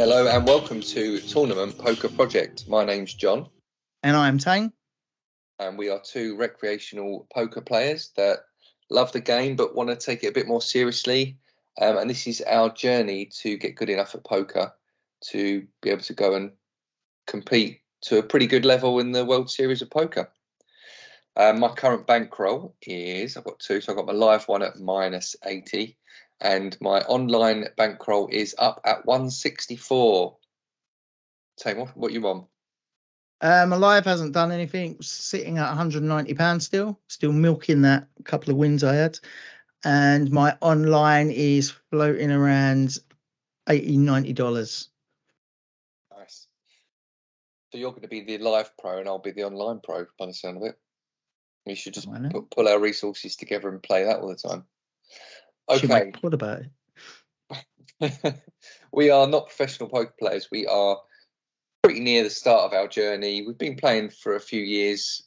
Hello and welcome to Tournament Poker Project. My name's John. And I'm Tain. And we are two recreational poker players that love the game but want to take it a bit more seriously. And this is our journey to get good enough at poker to be able to go and compete to a pretty good level in the World Series of Poker. My current bankroll is, I've got two, so I've got my live one at -80. And my online bankroll is up at 164. Tain, what you want? Alive hasn't done anything, sitting at £190 still milking that couple of wins I had. And my online is floating around $80-90. Nice. So you're going to be the live pro and I'll be the online pro by the sound of it. We should just pull our resources together and play that all the time. Okay. What about it? We are not professional poker players. We are pretty near the start of our journey. We've been playing for a few years,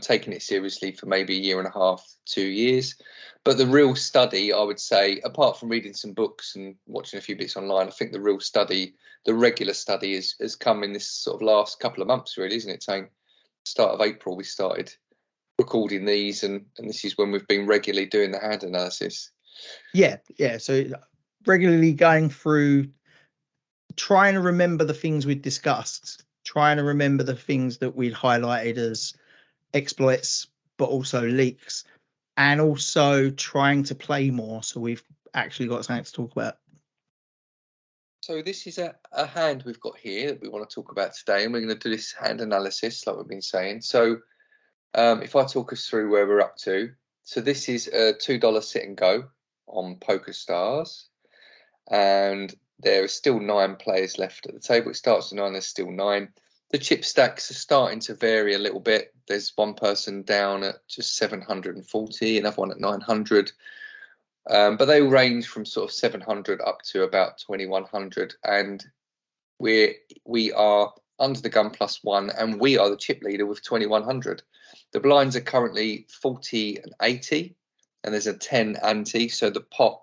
taking it seriously for maybe a year and a half, 2 years. But the real study, I would say, apart from reading some books and watching a few bits online, I think the real study, the regular study has come in this sort of last couple of months, really, isn't it, Tain? Start of April, we started recording these, and this is when we've been regularly doing the hand analysis. Yeah. So regularly going through, trying to remember the things we'd discussed, trying to remember the things that we'd highlighted as exploits, but also leaks, and also trying to play more. So we've actually got something to talk about. So this is a hand we've got here that we want to talk about today, and we're going to do this hand analysis like we've been saying. So if I talk us through where we're up to. So this is a $2 sit and go on Poker Stars, and there are still 9 players left at the table. It starts at 9, there's still 9. The chip stacks are starting to vary a little bit. There's one person down at just 740, another one at 900. But they range from sort of 700 up to about 2100. And we are under the gun +1, and we are the chip leader with 2100. The blinds are currently 40 and 80, and there's a 10 ante. So the pot,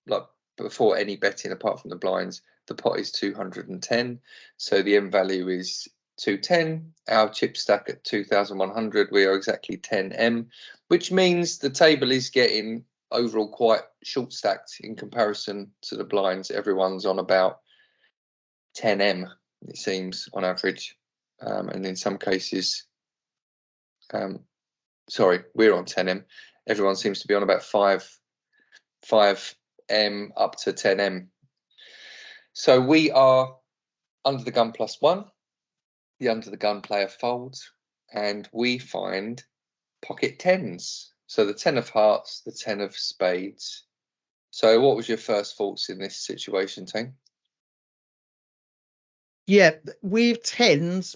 like before any betting apart from the blinds, the pot is 210. So the end value is 210. Our chip stack at 2100, we are exactly 10M, which means the table is getting overall quite short stacked in comparison to the blinds. Everyone's on about 10M, it seems, on average, and in some cases, we're on 10M. Everyone seems to be on about 5M up to 10M. So we are under the gun +1. The under the gun player folds, and we find pocket tens. So the 10 of hearts, the 10 of spades. So what was your first thoughts in this situation, Tain? Yeah, with tens,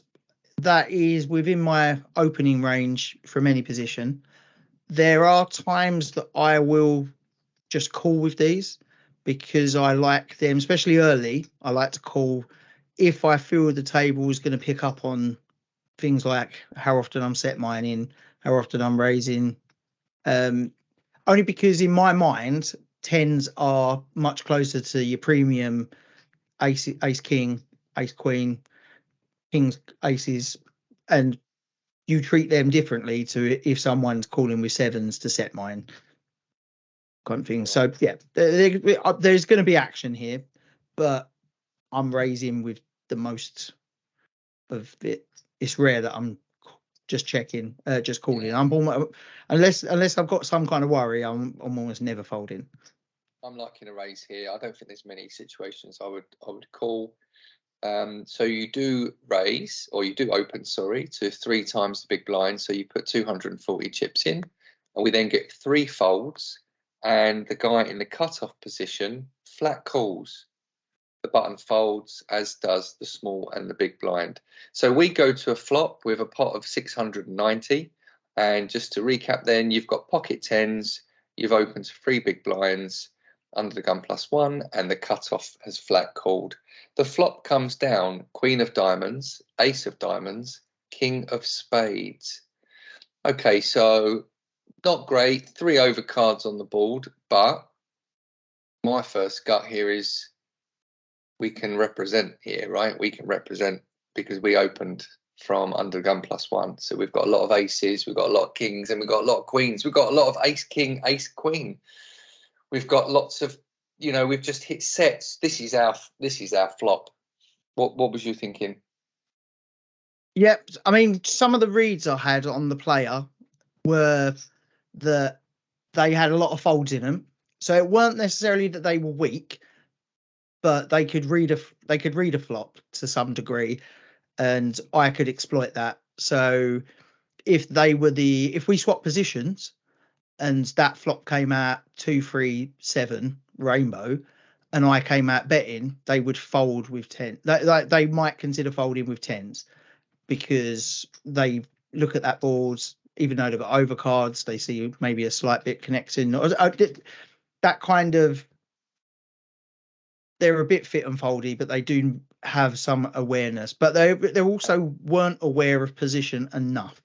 that is within my opening range from any position. There are times that I will just call with these because I like them, especially early. I like to call if I feel the table is going to pick up on things like how often I'm set mining, how often I'm raising. Only because in my mind, tens are much closer to your premium ace, king, ace queen, kings, aces, and you treat them differently to if someone's calling with sevens to set mine kind of thing. So yeah, there's going to be action here, but I'm raising with the most of it. It's rare that I'm just checking, just calling. Yeah. I'm almost, unless I've got some kind of worry, I'm almost never folding. I'm liking a raise here. I don't think there's many situations I would call. So you do raise, or you do open, to 3 times the big blind. So you put 240 chips in, and we then get 3 folds, and the guy in the cutoff position flat calls. The button folds, as does the small and the big blind. So we go to a flop with a pot of 690. And just to recap then, you've got pocket tens, you've opened 3 big blinds, under the gun +1, and the cutoff has flat called. The flop comes down queen of diamonds, ace of diamonds, king of spades. Okay, so not great. 3 overcards on the board, but my first gut here is we can represent here, right? We can represent because we opened from under gun +1. So we've got a lot of aces, we've got a lot of kings, and we've got a lot of queens. We've got a lot of ace, king, ace, queen. We've got lots of, we've just hit sets. This is our flop. What was you thinking? Yep. I mean, some of the reads I had on the player were that they had a lot of folds in them. So it weren't necessarily that they were weak, but they could read a flop to some degree, and I could exploit that. So if we swap positions and that flop came out 2-3-7 rainbow, and I came out betting, they would fold with 10. They might consider folding with tens because they look at that board, even though they've got overcards, they see maybe a slight bit connecting. That kind of, they're a bit fit and foldy, but they do have some awareness. But they also weren't aware of position enough.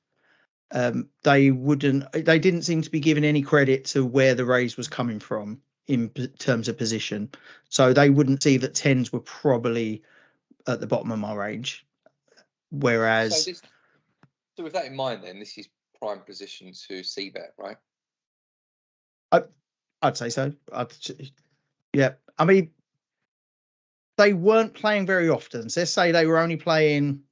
They didn't seem to be giving any credit to where the raise was coming from in terms of position. So they wouldn't see that tens were probably at the bottom of my range. Whereas, so with that in mind, then this is prime position to c bet, right? I'd say so. Yeah. I mean, they weren't playing very often. So let's say they were only playing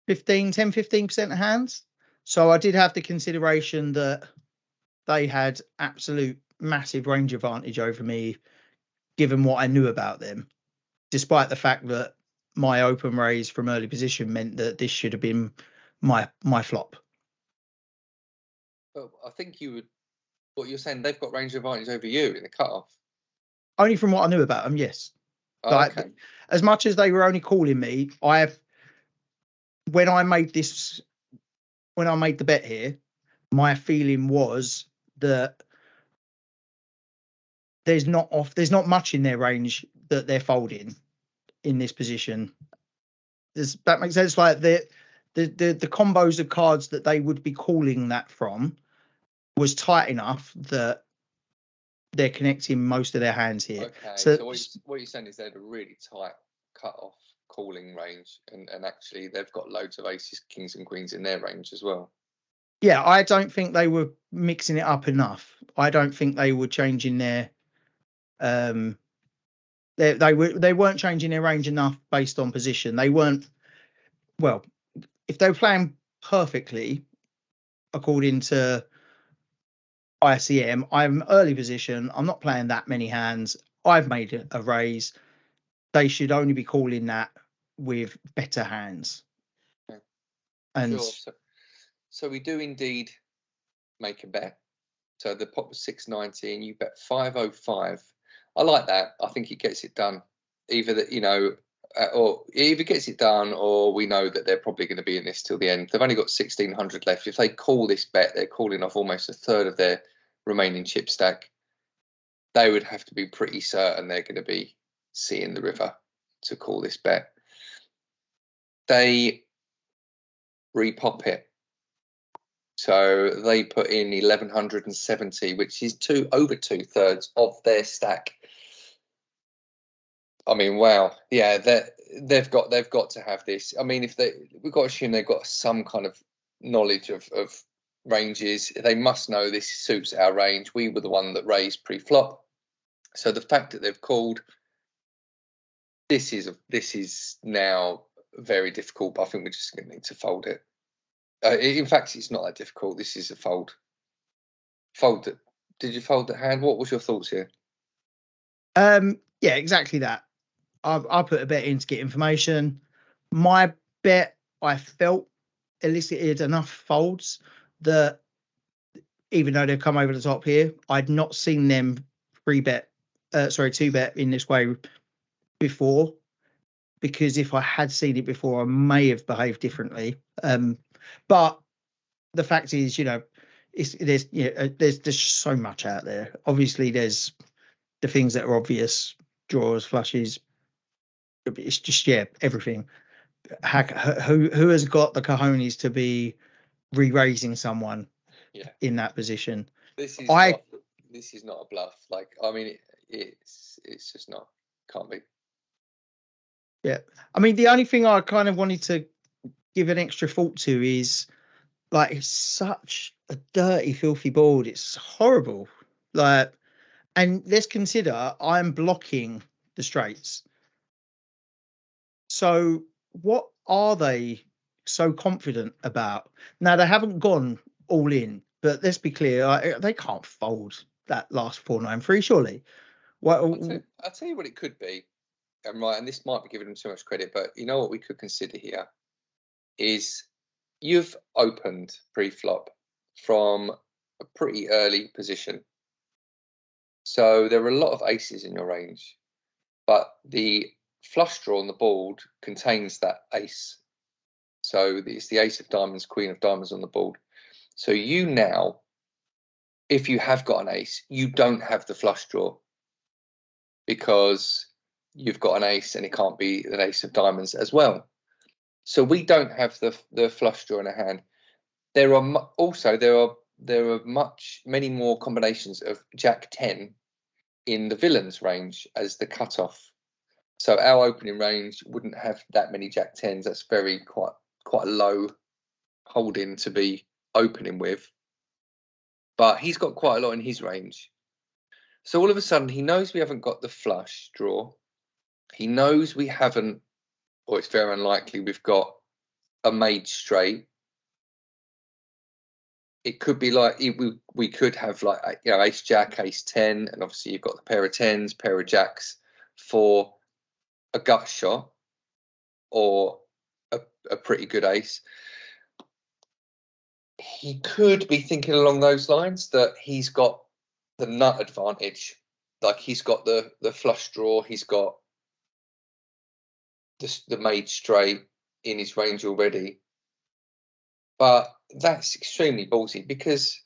10-15% of hands. So I did have the consideration that they had absolute massive range advantage over me, given what I knew about them, despite the fact that my open raise from early position meant that this should have been my flop. Well, I think what you're saying, they've got range advantage over you in the cutoff. Only from what I knew about them, yes. Oh, okay. As much as they were only calling me, when I made the bet here, my feeling was that there's not much in their range that they're folding in this position. That makes sense. Like the combos of cards that they would be calling that from was tight enough that they're connecting most of their hands here. Okay. So what you're saying is they had a really tight cut-off calling range, and actually they've got loads of aces, kings, and queens in their range as well. Yeah, I don't think they were mixing it up enough. I don't think they were changing their they weren't changing their range enough based on position. They weren't, well, if they were playing perfectly according to ICM, I'm early position, I'm not playing that many hands, I've made a raise, they should only be calling that with better hands. Okay. And sure. So we do indeed make a bet. So the pot was 690 and you bet 505. I like that. I think it gets it done. Either that, or either gets it done, or we know that they're probably going to be in this till the end. They've only got 1,600 left. If they call this bet, they're calling off almost a third of their remaining chip stack. They would have to be pretty certain they're going to be seeing the river to call this bet. They repop it. So they put in 1,170, which is over 2/3 of their stack. I mean, wow, yeah, they've got to have this. I mean, we've got to assume they've got some kind of knowledge of ranges. They must know this suits our range. We were the one that raised pre-flop, so the fact that they've called this is now very difficult. But I think we're just going to need to fold it. In fact, it's not that difficult. This is a fold. Fold it. Did you fold the hand? What was your thoughts here? Yeah, exactly that. I put a bet in to get information. My bet, I felt, elicited enough folds that even though they've come over the top here, I'd not seen them two bet in this way before. Because if I had seen it before, I may have behaved differently. But the fact is, there's so much out there. Obviously, there's the things that are obvious, draws, flushes. It's just everything. Who has got the cojones to be re-raising someone in that position? This is not a bluff. Like, I mean, it's just not. Can't be. Yeah. I mean, the only thing I kind of wanted to give an extra thought to is like it's such a dirty, filthy board. It's horrible. Like, and let's consider I'm blocking the straights. So what are they so confident about? Now they haven't gone all in, but let's be clear, they can't fold that last 4-9-3, surely. Well, I'll tell you what it could be. Right, and this might be giving them too much credit, but you know what we could consider here is you've opened pre-flop from a pretty early position. So there are a lot of aces in your range, but the flush draw on the board contains that ace. So it's the ace of diamonds, queen of diamonds on the board. So you now, if you have got an ace, you don't have the flush draw because you've got an ace and it can't be an ace of diamonds as well. So we don't have the flush draw in a hand. There are many more combinations of Jack 10 in the villain's range as the cutoff. So our opening range wouldn't have that many Jack 10s. That's quite a low holding to be opening with. But he's got quite a lot in his range. So all of a sudden he knows we haven't got the flush draw. He knows we haven't, or it's very unlikely we've got a made straight. It could be like we could have like, you know, ace jack, ace 10, and obviously you've got the pair of 10s, pair of jacks for a gut shot or a pretty good ace. He could be thinking along those lines that he's got the nut advantage, like he's got the flush draw, he's got the made straight in his range already. But that's extremely ballsy because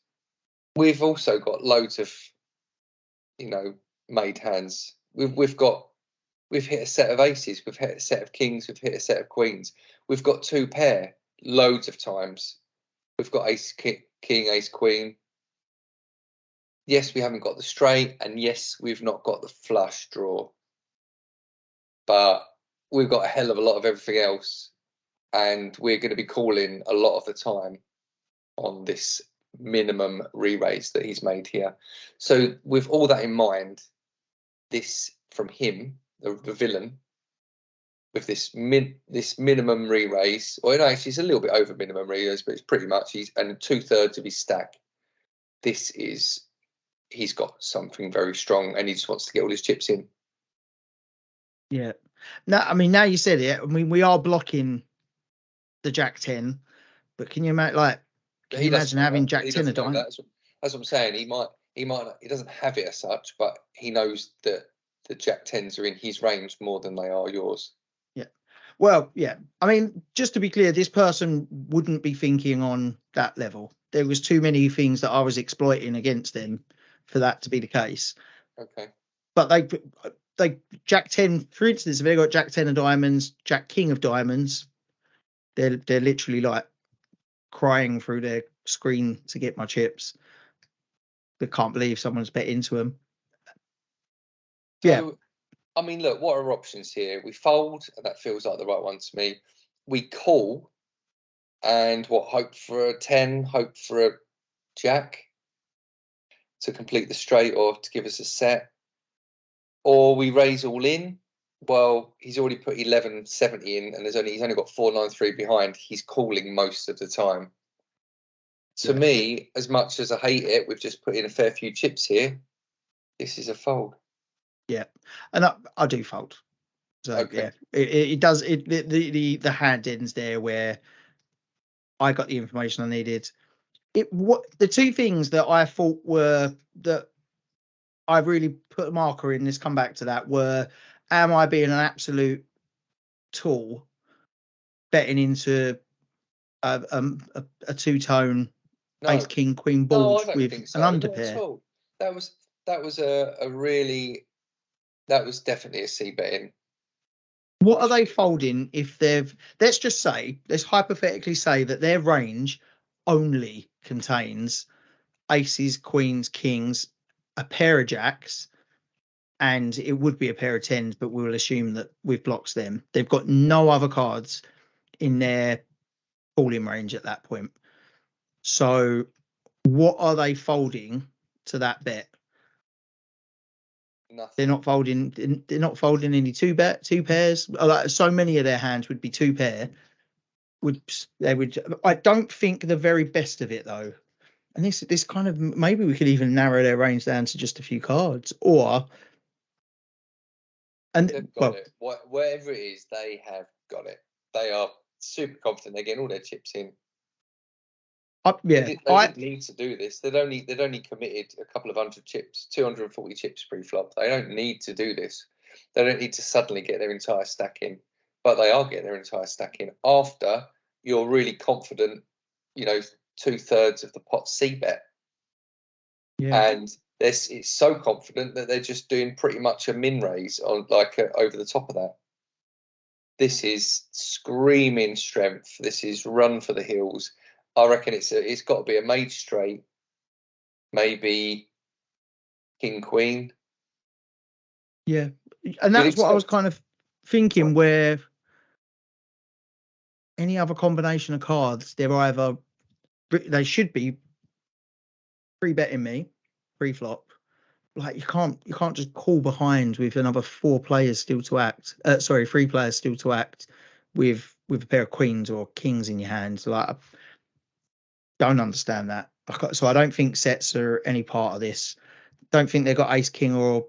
we've also got loads of, you know, made hands. We've hit a set of aces, we've hit a set of kings, we've hit a set of queens. We've got two pair loads of times. We've got ace king, ace queen. Yes, we haven't got the straight, and yes, we've not got the flush draw. But we've got a hell of a lot of everything else, and we're going to be calling a lot of the time on this minimum re-raise that he's made here. So with all that in mind, this from him, the villain, with this minimum re-raise, or no, actually it's a little bit over minimum re-raise, but it's pretty much and 2/3 of his stack. He's got something very strong, and he just wants to get all his chips in. Yeah. Now, I mean, now you said it. I mean, we are blocking the Jack 10, but can you imagine having Jack 10 a dime? That's what I'm saying. He doesn't have it as such, but he knows that the Jack 10s are in his range more than they are yours. Yeah. Well, yeah. I mean, just to be clear, this person wouldn't be thinking on that level. There was too many things that I was exploiting against them for that to be the case. Okay. But they Jack 10, for instance, if they got Jack 10 of diamonds, Jack King of diamonds, they're literally like crying through their screen to get my chips. They can't believe someone's bet into them. So, I mean, look, what are options here? We fold, and that feels like the right one to me. We call, and hope for a 10, hope for a jack to complete the straight or to give us a set. Or we raise all in. Well, he's already put 11.70 in, and he's only got 4.93 behind. He's calling most of the time. To me, as much as I hate it, we've just put in a fair few chips here. This is a fold. Yeah, and I do fold. So okay. Yeah, it does. The hand ends there where I got the information I needed. The two things that I thought were that I really put a marker in this, come back to that, were, am I being an absolute tool betting into a two-tone ace king queen board with an underpair? That was definitely a C betting. What are they folding if let's hypothetically say that their range only contains aces, queens, kings, a pair of jacks, and it would be a pair of tens, but we'll assume that we've blocked them. They've got no other cards in their calling range at that point. So what are they folding to that bet? Nothing. They're not folding. They're not folding any two pairs. Like, so many of their hands would be two pair. I don't think the very best of it though. And this kind of, maybe we could even narrow their range down to just a few cards, or They've got it. Whatever it is, they have got it. They are super confident. They're getting all their chips in. Yeah, they didn't need to do this. They'd only committed a couple of hundred chips, 240 chips pre-flop. They don't need to do this. They don't need to suddenly get their entire stack in, but they are getting their entire stack in after you're really confident. 2/3 of the pot C bet, and it's so confident that they're just doing pretty much a min raise on over the top of that. This is screaming strength. This is run for the hills. I reckon it's got to be a made straight, maybe king queen. Yeah, and that's what I was kind of thinking. Where any other combination of cards, they should be pre-betting me pre-flop. Like you can't just call behind with another three players still to act with a pair of queens or kings in your hands. Like, I don't understand that. So I don't think sets are any part of this. Don't think they've got ace king, or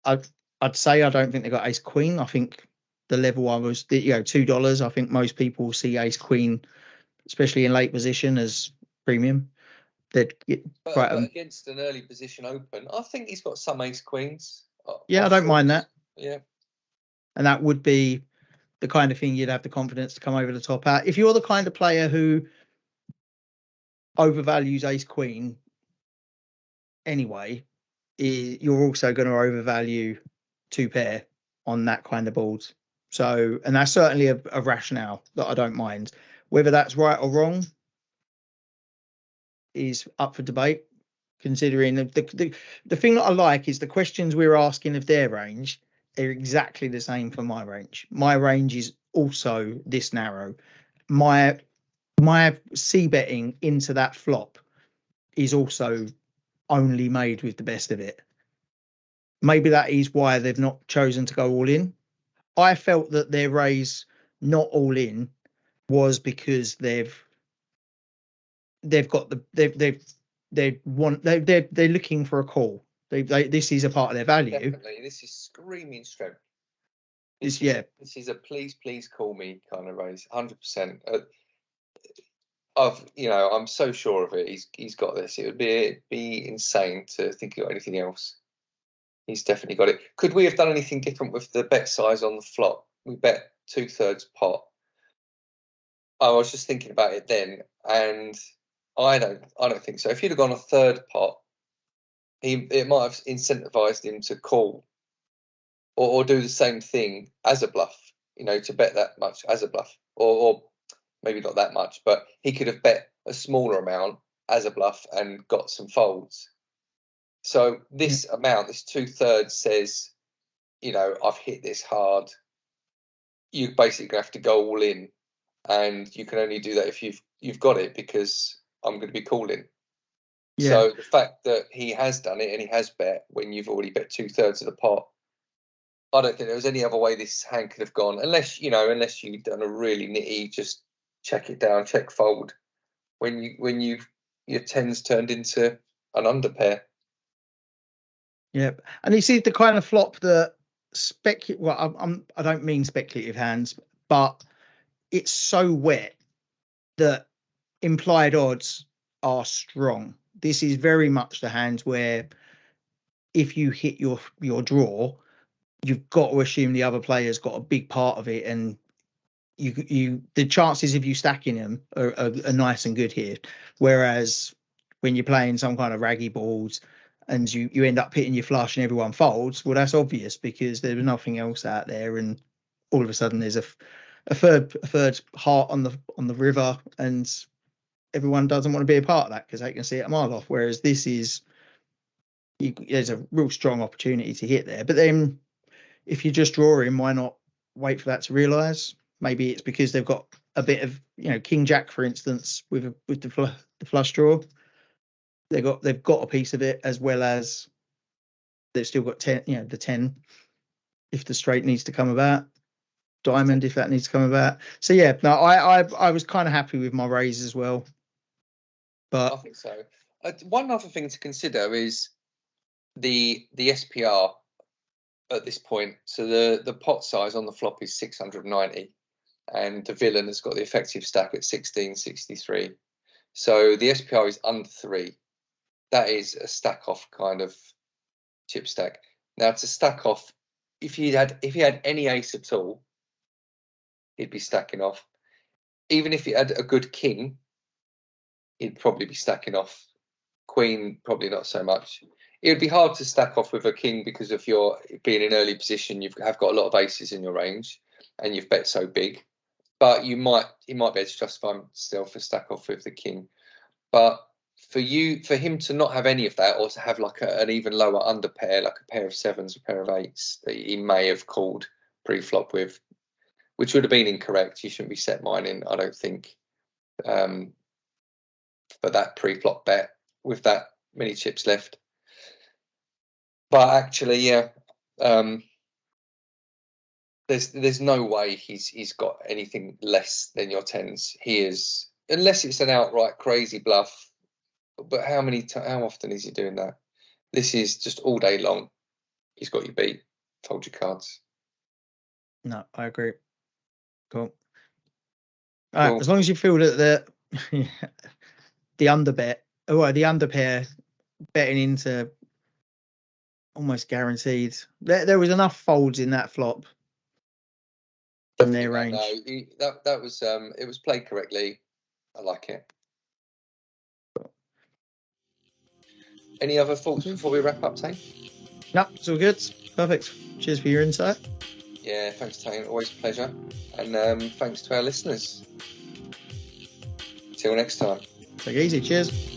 I'd say I don't think they've got ace queen. I think the level I was, $2. I think most people see ace queen, especially in late position, as premium. But against an early position open, I think he's got some ace queens. Yeah, I don't mind that. Yeah, and that would be the kind of thing you'd have the confidence to come over the top at. If you're the kind of player who overvalues ace queen anyway, you're also going to overvalue two pair on that kind of board. So, and that's certainly a rationale that I don't mind. Whether that's right or wrong is up for debate, considering the thing that I like is the questions we're asking of their range are exactly the same for my range. My range is also this narrow. My C betting into that flop is also only made with the best of it. Maybe that is why they've not chosen to go all in. I felt that their raise not all in was because they're looking for a call. This is a part of their value. Definitely, this is screaming strength. This is a please call me kind of raise, 100%. I'm so sure of it. He's got this. It would be insane to think of anything else. He's definitely got it. Could we have done anything different with the bet size on the flop? We bet 2/3 pot. I was just thinking about it then, and I don't think so. If he'd have gone a third pot, it might have incentivized him to call or do the same thing as a bluff. To bet that much as a bluff, or maybe not that much, but he could have bet a smaller amount as a bluff and got some folds. So this amount, this 2/3 says, I've hit this hard. You basically have to go all in, and you can only do that if you've got it, because I'm going to be calling. Yeah. So the fact that he has done it and he has bet when you've already bet 2/3 of the pot, I don't think there was any other way this hand could have gone, unless you've done a really nitty, just check it down, check fold when your tens turned into an underpair. Yep, and you see the kind of flop that I don't mean speculative hands, but it's so wet that implied odds are strong. This is very much the hands where if you hit your draw, you've got to assume the other player's got a big part of it, and the chances of you stacking them are nice and good here. Whereas when you're playing some kind of raggy balls and you end up hitting your flush and everyone folds, well, that's obvious because there was nothing else out there, and all of a sudden there's a third heart on the river, and everyone doesn't want to be a part of that because they can see it a mile off. Whereas this is, there's a real strong opportunity to hit there. But then if you're just drawing, why not wait for that to realise? Maybe it's because they've got a bit of, King Jack, for instance, with the flush draw. They've got a piece of it, as well as they've still got 10, the 10 if the straight needs to come about, diamond if that needs to come about. So yeah, no, I was kind of happy with my raise as well. But I think so. One other thing to consider is the SPR at this point. So the pot size on the flop is 690, and the villain has got the effective stack at 1663. So the SPR is under 3. That is a stack off kind of chip stack. Now, to stack off, if he had any ace at all, he'd be stacking off. Even if he had a good king, he'd probably be stacking off. Queen, probably not so much. It would be hard to stack off with a king because of your being in early position. You have got a lot of aces in your range, and you've bet so big. But he might be able to justify himself a stack off with the king. But for him to not have any of that, or to have like an even lower under pair, like a pair of sevens, a pair of eights that he may have called pre-flop with, which would have been incorrect. You shouldn't be set mining, I don't think, for that pre-flop bet with that many chips left. But actually, yeah, there's no way he's got anything less than your tens. He is, unless it's an outright crazy bluff. But how often is he doing that? This is just all day long. He's got you beat. Fold your cards. No, I agree. Cool. All right, as long as you feel that the underbet, or the underpair betting into almost guaranteed. There was enough folds in that flop in their range. No, that was it was played correctly. I like it. Any other thoughts before we wrap up, Tain? No, it's all good. Perfect. Cheers for your insight. Yeah, thanks, Tain. Always a pleasure. And thanks to our listeners. Till next time. Take it easy. Cheers.